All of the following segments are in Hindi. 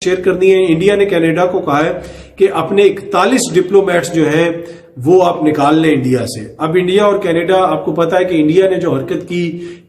शेयर करनी है। इंडिया ने कनाडा को कहा है कि अपने 41 डिप्लोमेट्स जो हैं वो आप निकाल लें इंडिया से। अब इंडिया और कनाडा, आपको पता है कि इंडिया ने जो हरकत की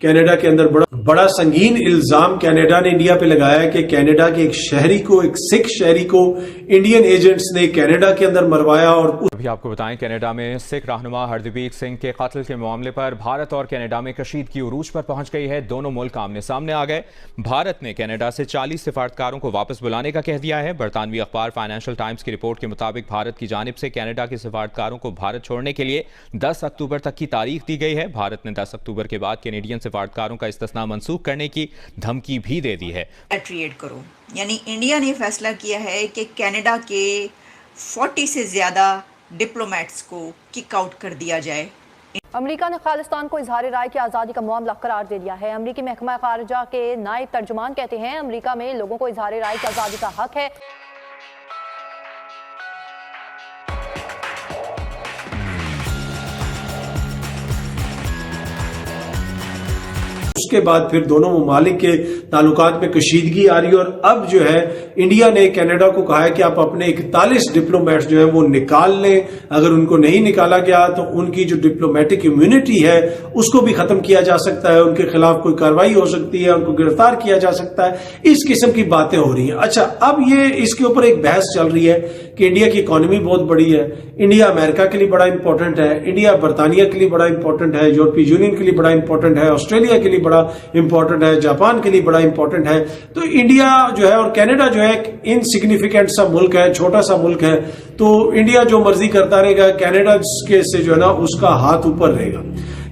कनाडा के अंदर, बड़ा संगीन इल्जाम कनाडा ने इंडिया पे लगाया है कि कनाडा के एक शहरी को, एक सिख शहरी को इंडियन एजेंट्स ने कनाडा के अंदर मरवाया। और अभी आपको बताएं, कनाडा में सिख रहनुमा हरदीप सिंह के कत्ल के मामले पर भारत और कनाडा में कशीदगी उरूज पर पहुंच गई है। दोनों मुल्क आमने सामने आ गए। भारत ने कनाडा से 40 सिफारतकारों को वापस बुलाने का कह दिया है। बरतानवी अखबार फाइनेंशियल टाइम्स की रिपोर्ट के मुताबिक भारत की जानिब से कनाडा के सिफारतकारों को भारत छोड़ने के लिए 10 अक्टूबर तक की तारीख दी गई है। भारत ने 10 अक्टूबर के बाद कैनेडियन सिफारतकारों का इस्तिस्ना मनसूख करने की धमकी भी दे दी है। ट्रीट करो, यानी इंडिया ने फैसला किया है कि कनाडा के 40 से ज़्यादा डिप्लोमेट्स को किक आउट कर दिया जाए। अमेरिका ने खालिस्तान को इजहार राय की आज़ादी का मामला करार दे दिया है। अमेरिकी महकमा खारजा के नायब तर्जुमान कहते हैं, अमेरिका में लोगों को इजहार राय की आज़ादी का हक है। उसके बाद फिर दोनों ममालिक के ताल्लुकात में कशीदगी आ रही है। और अब जो है इंडिया ने कनाडा को कहा है कि आप अपने 41 डिप्लोमेट्स जो है वो निकाल लें। अगर उनको नहीं निकाला गया तो उनकी जो डिप्लोमेटिक इम्यूनिटी है उसको भी खत्म किया जा सकता है, उनके खिलाफ कोई कार्रवाई हो सकती है, उनको गिरफ्तार किया जा सकता है। इस किस्म की बातें हो रही हैं। अच्छा, अब ये इसके ऊपर एक बहस चल रही है कि इंडिया की इकोनॉमी बहुत बड़ी है, इंडिया अमेरिका के लिए बड़ा इंपॉर्टेंट है, इंडिया बरतानिया के लिए बड़ा इंपॉर्टेंट है, यूरोपीय यूनियन के लिए बड़ा इंपॉर्टेंट है, ऑस्ट्रेलिया के लिए बड़ा इंपॉर्टेंट है, जापान के लिए बड़ा इंपॉर्टेंट है। तो इंडिया जो है और कनाडा जो है एक इनसिग्निफिकेंट सा मुल्क है, छोटा सा मुल्क है। तो इंडिया जो मर्जी करता रहेगा, कनाडा के से जो है ना उसका हाथ ऊपर रहेगा।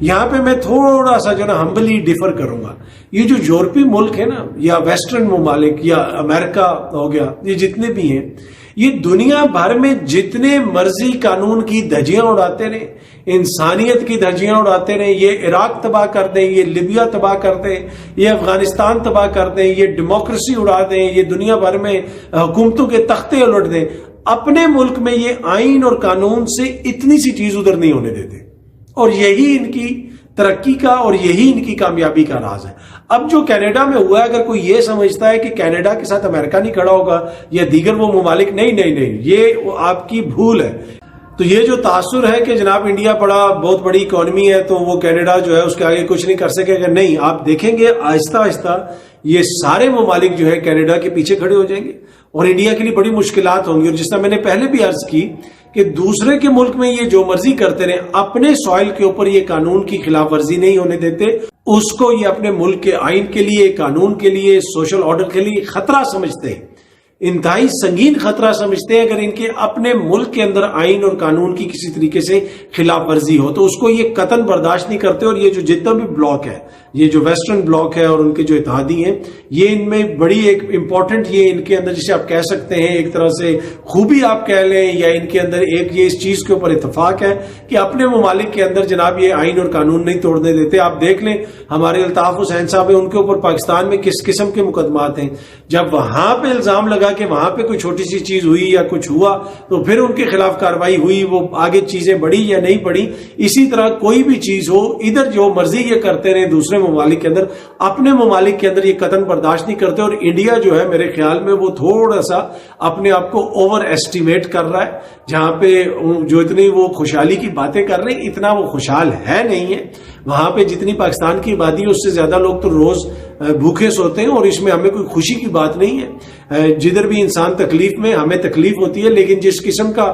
यहां पे मैं थोड़ा सा जो ना हम्बली डिफर करूंगा। ये जो यूरोपीय मुल्क है ना, या वेस्टर्न ममालिक या अमेरिका हो गया, ये जितने भी हैं, ये दुनिया भर में जितने मर्जी कानून की धज्जियां उड़ाते रहे, इंसानियत की धज्जियां उड़ाते रहे, ये इराक तबाह कर दें, ये लिबिया तबाह कर दें, ये अफगानिस्तान तबाह कर दें, ये डेमोक्रेसी उड़ा दें, ये दुनिया भर में हुकूमतों के तख्ते उलट दें, अपने मुल्क में ये आइन और कानून से इतनी सी चीज उधर नहीं होने देते। और यही इनकी तरक्की का और यही इनकी कामयाबी का राज है। अब जो कनाडा में हुआ है, अगर कोई ये समझता है कि कनाडा के साथ अमेरिका नहीं खड़ा होगा या दीगर वो ममालिक, नहीं नहीं नहीं, ये आपकी भूल है। तो ये जो तासुर है कि जनाब इंडिया बहुत बड़ी इकोनॉमी है तो वो कनाडा जो है उसके आगे कुछ नहीं कर सकेगा, नहीं, आप देखेंगे आहिस्ता आहिस्ता ये सारे ममालिक जो है कनाडा के पीछे खड़े हो जाएंगे और इंडिया के लिए बड़ी मुश्किलात होंगी। और जिस तरह मैंने पहले भी अर्ज की कि दूसरे के मुल्क में ये जो मर्जी करते रहे, अपने सॉइल के ऊपर ये कानून की खिलाफ वर्जी नहीं होने देते, उसको ये अपने मुल्क के आइन के लिए, कानून के लिए, सोशल ऑर्डर के लिए खतरा समझते हैं, इंतहाई संगीन खतरा समझते हैं। अगर इनके अपने मुल्क के अंदर आइन और कानून की किसी तरीके से खिलाफ वर्जी हो तो उसको ये कतन बर्दाश्त नहीं करते। और ये जो जितना भी ब्लॉक है, ये जो वेस्टर्न ब्लॉक है और उनके जो इत्तेहादी हैं, ये इनमें बड़ी एक इंपॉर्टेंट, ये इनके अंदर जिसे आप कह सकते हैं एक तरह से खूबी आप कह लें, या इनके अंदर एक ये इस चीज के ऊपर इत्तेफाक है कि अपने ममालिक के अंदर जनाब ये आइन और कानून नहीं तोड़ने देते। आप देख लें हमारे अल्ताफ हुसैन साहब है, उनके ऊपर पाकिस्तान में किस किस्म के मुकदमात हैं। जब वहां पे इल्जाम लगा कि वहां पे कोई छोटी सी चीज हुई या कुछ हुआ तो फिर उनके खिलाफ कार्रवाई हुई, वो आगे चीजें बढ़ी या नहीं बढ़ी। इसी तरह कोई भी चीज हो, इधर जो मर्जी ये करते रहे दूसरे ममालिक के अंदर, अपने ममालिक के अंदर ये कतन बर्दाश्त नहीं करते। और इंडिया जो है मेरे ख्याल में वो थोड़ा सा अपने आप को ओवर एस्टिमेट कर रहा है। जहां पे जो इतनी वो खुशहाली की बातें कर रहे हैं, इतना वो खुशहाल है नहीं है। वहां पे जितनी पाकिस्तान की आबादी है उससे ज्यादा लोग तो रोज भूखे सोते हैं और इसमें हमें कोई खुशी की बात नहीं है। जिधर भी इंसान तकलीफ में, हमें तकलीफ होती है, लेकिन जिस किस्म का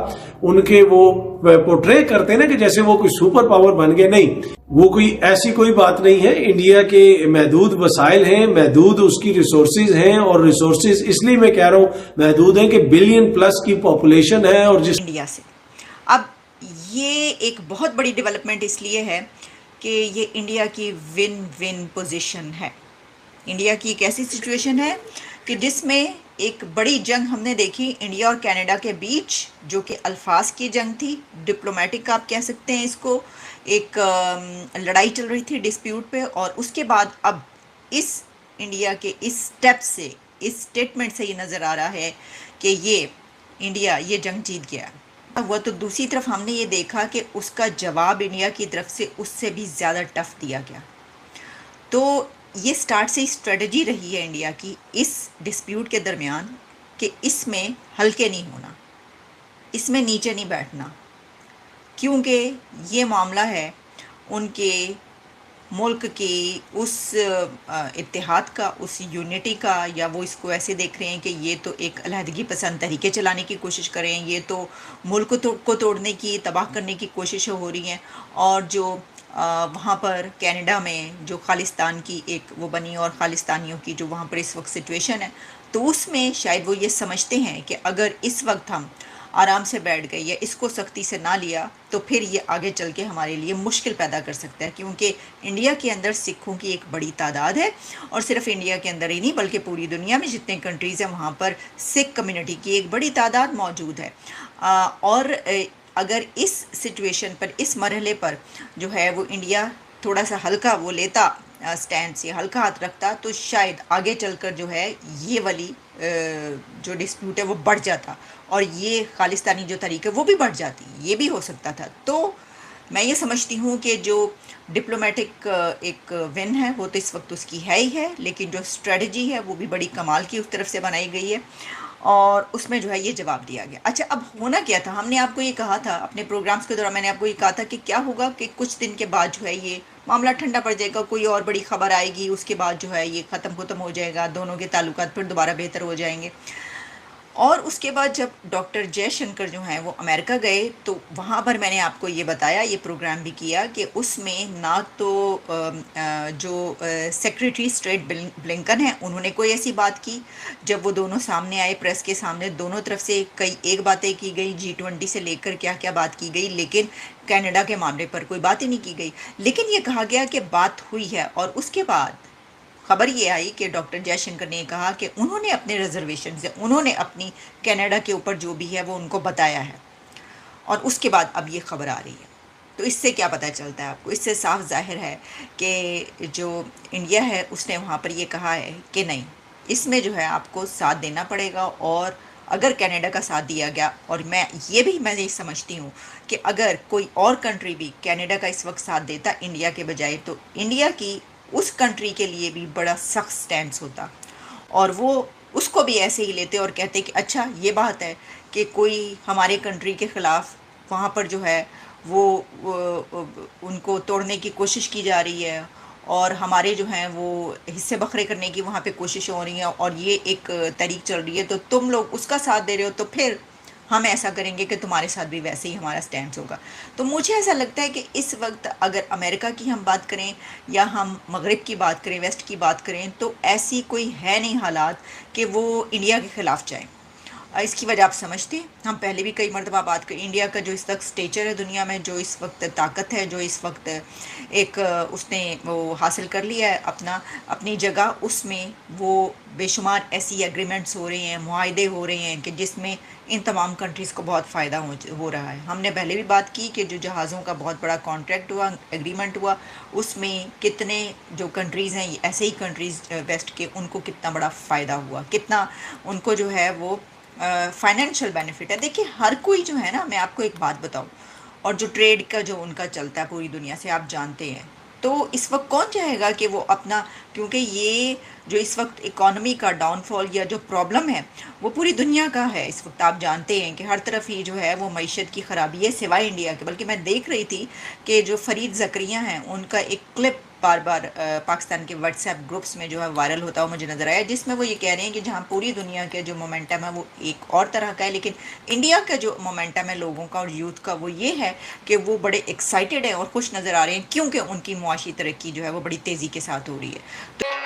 उनके वो पोर्ट्रे करते हैं ना कि जैसे वो कोई सुपर पावर बन गए, नहीं, वो कोई ऐसी कोई बात नहीं है। इंडिया के महदूद वसाइल हैं, महदूद उसकी रिसोर्सेज हैं, और रिसोर्सेज इसलिए मैं कह रहा हूं महदूद हैं कि बिलियन प्लस की पॉपुलेशन है। और जिस इंडिया से अब ये एक बहुत बड़ी डेवलपमेंट इसलिए है कि ये इंडिया की विन विन पोजीशन है। इंडिया की एक ऐसी सिचुएशन है कि जिसमें एक बड़ी जंग हमने देखी इंडिया और कनाडा के बीच, जो कि अल्फाज की जंग थी, डिप्लोमेटिक आप कह सकते हैं इसको, एक लड़ाई चल रही थी डिस्प्यूट पे। और उसके बाद अब इस इंडिया के इस स्टेप से, इस स्टेटमेंट से ये नज़र आ रहा है कि ये इंडिया ये जंग जीत गया हुआ। तो दूसरी तरफ हमने ये देखा कि उसका जवाब इंडिया की तरफ से उससे भी ज़्यादा टफ दिया गया। तो ये स्टार्ट से स्ट्रेटजी रही है इंडिया की इस डिस्प्यूट के दरमियान कि इसमें हल्के नहीं होना, इसमें नीचे नहीं बैठना, क्योंकि ये मामला है उनके मुल्क की उस इत्तेहाद का, उस यूनिटी का, या वो इसको ऐसे देख रहे हैं कि ये तो एक अलहदगी पसंद तरीके चलाने की कोशिश करें, ये तो मुल्क को तोड़ने की, तबाह करने की कोशिशें हो रही हैं। और जो वहाँ पर कनाडा में जो खालिस्तान की एक वो बनी और खालिस्तानियों की जो वहाँ पर इस वक्त सिचुएशन है, तो उसमें शायद वो ये समझते हैं कि अगर इस वक्त हम आराम से बैठ गए या इसको सख्ती से ना लिया तो फिर ये आगे चल के हमारे लिए मुश्किल पैदा कर सकता है, क्योंकि इंडिया के अंदर सिखों की एक बड़ी तादाद है, और सिर्फ इंडिया के अंदर ही नहीं बल्कि पूरी दुनिया में जितने कंट्रीज़ हैं वहाँ पर सिख कम्युनिटी की एक बड़ी तादाद मौजूद है। और अगर इस सिचुएशन पर, इस मरहले पर जो है वो इंडिया थोड़ा सा हल्का वो लेता स्टैंड से, हल्का हाथ रखता, तो शायद आगे चलकर जो है ये वाली जो डिस्प्यूट है वो बढ़ जाता और ये खालिस्तानी जो तरीके वो भी बढ़ जाती, ये भी हो सकता था। तो मैं ये समझती हूँ कि जो डिप्लोमेटिक एक विन है वो तो इस वक्त उसकी है ही है, लेकिन जो स्ट्रेटजी है वो भी बड़ी कमाल की उस तरफ से बनाई गई है और उसमें जो है ये जवाब दिया गया। अच्छा, अब होना क्या था? हमने आपको ये कहा था अपने प्रोग्राम्स के दौरान, मैंने आपको ये कहा था कि क्या होगा कि कुछ दिन के बाद जो है ये मामला ठंडा पड़ जाएगा, कोई और बड़ी खबर आएगी, उसके बाद जो है ये ख़त्म हो जाएगा, दोनों के ताल्लुकात फिर दोबारा बेहतर हो जाएंगे। और उसके बाद जब डॉक्टर जयशंकर जो हैं वो अमेरिका गए तो वहाँ पर मैंने आपको ये बताया, ये प्रोग्राम भी किया कि उसमें ना तो जो सेक्रेटरी स्टेट ब्लिंकन हैं उन्होंने कोई ऐसी बात की, जब वो दोनों सामने आए प्रेस के सामने दोनों तरफ से कई एक बातें की गई, G20 से लेकर क्या क्या बात की गई, लेकिन कनाडा के मामले पर कोई बात ही नहीं की गई। लेकिन ये कहा गया कि बात हुई है, और उसके बाद खबर ये आई कि डॉक्टर जयशंकर ने कहा कि उन्होंने अपने रिजर्वेशन से, उन्होंने अपनी कनाडा के ऊपर जो भी है वो उनको बताया है, और उसके बाद अब ये खबर आ रही है। तो इससे क्या पता चलता है आपको? इससे साफ जाहिर है कि जो इंडिया है उसने वहाँ पर ये कहा है कि नहीं, इसमें जो है आपको साथ देना पड़ेगा। और अगर कनाडा का साथ दिया गया, और मैं ये समझती हूँ कि अगर कोई और कंट्री भी कनाडा का इस वक्त साथ देता इंडिया के बजाय, तो इंडिया की उस कंट्री के लिए भी बड़ा सख्त स्टैंड होता, और वो उसको भी ऐसे ही लेते और कहते कि अच्छा ये बात है कि कोई हमारे कंट्री के ख़िलाफ़ वहाँ पर जो है वो उनको तोड़ने की कोशिश की जा रही है, और हमारे जो हैं वो हिस्से बखरे करने की वहाँ पे कोशिश हो रही है, और ये एक तरीक़ चल रही है, तो तुम लोग उसका साथ दे रहे हो, तो फिर हम ऐसा करेंगे कि तुम्हारे साथ भी वैसे ही हमारा स्टैंड होगा। तो मुझे ऐसा लगता है कि इस वक्त अगर अमेरिका की हम बात करें या हम मगरिब की बात करें, वेस्ट की बात करें, तो ऐसी कोई है नहीं हालात कि वो इंडिया के ख़िलाफ़ जाएँ। इसकी वजह आप समझते हैं, हम पहले भी कई मरतबा बात करें, इंडिया का जो इस वक्त स्टेचर है दुनिया में, जो इस वक्त ताकत है, जो इस वक्त एक उसने वो हासिल कर लिया है अपनी जगह, उसमें वो बेशुमार ऐसी एग्रीमेंट्स हो रहे हैं, मुआहदे हो रहे हैं कि जिसमें इन तमाम कंट्रीज़ को बहुत फ़ायदा हो रहा है। हमने पहले भी बात की कि जो जहाज़ों का बहुत बड़ा कॉन्ट्रैक्ट हुआ, एग्रीमेंट हुआ, उसमें कितने जो कंट्रीज़ हैं, ऐसे ही कंट्रीज़ वेस्ट के, उनको कितना बड़ा फ़ायदा हुआ, कितना उनको जो है वो फाइनेंशियल बेनिफिट है। देखिए हर कोई जो है ना, मैं आपको एक बात बताऊं, और जो ट्रेड का जो उनका चलता है पूरी दुनिया से आप जानते हैं, तो इस वक्त कौन चाहेगा कि वो अपना, क्योंकि ये जो इस वक्त इकॉनमी का डाउनफॉल या जो प्रॉब्लम है वो पूरी दुनिया का है इस वक्त। आप जानते हैं कि हर तरफ ही जो है वो मईशत की ख़राबी है सिवाय इंडिया के। बल्कि मैं देख रही थी कि जो फरीद ज़करिया हैं उनका एक क्लिप बार बार पाकिस्तान के व्हाट्सएप ग्रुप्स में जो है वायरल होता हुआ मुझे नज़र आया, जिसमें वो ये कह रहे हैं कि जहाँ पूरी दुनिया के जो मोमेंटम है वो एक और तरह का है, लेकिन इंडिया का जो मोमेंटम है लोगों का और यूथ का वो ये है कि वो बड़े एक्साइटेड हैं और खुश नज़र आ रहे हैं, क्योंकि उनकी मुआशी तरक्की जो है वो बड़ी तेज़ी के साथ हो रही है। तो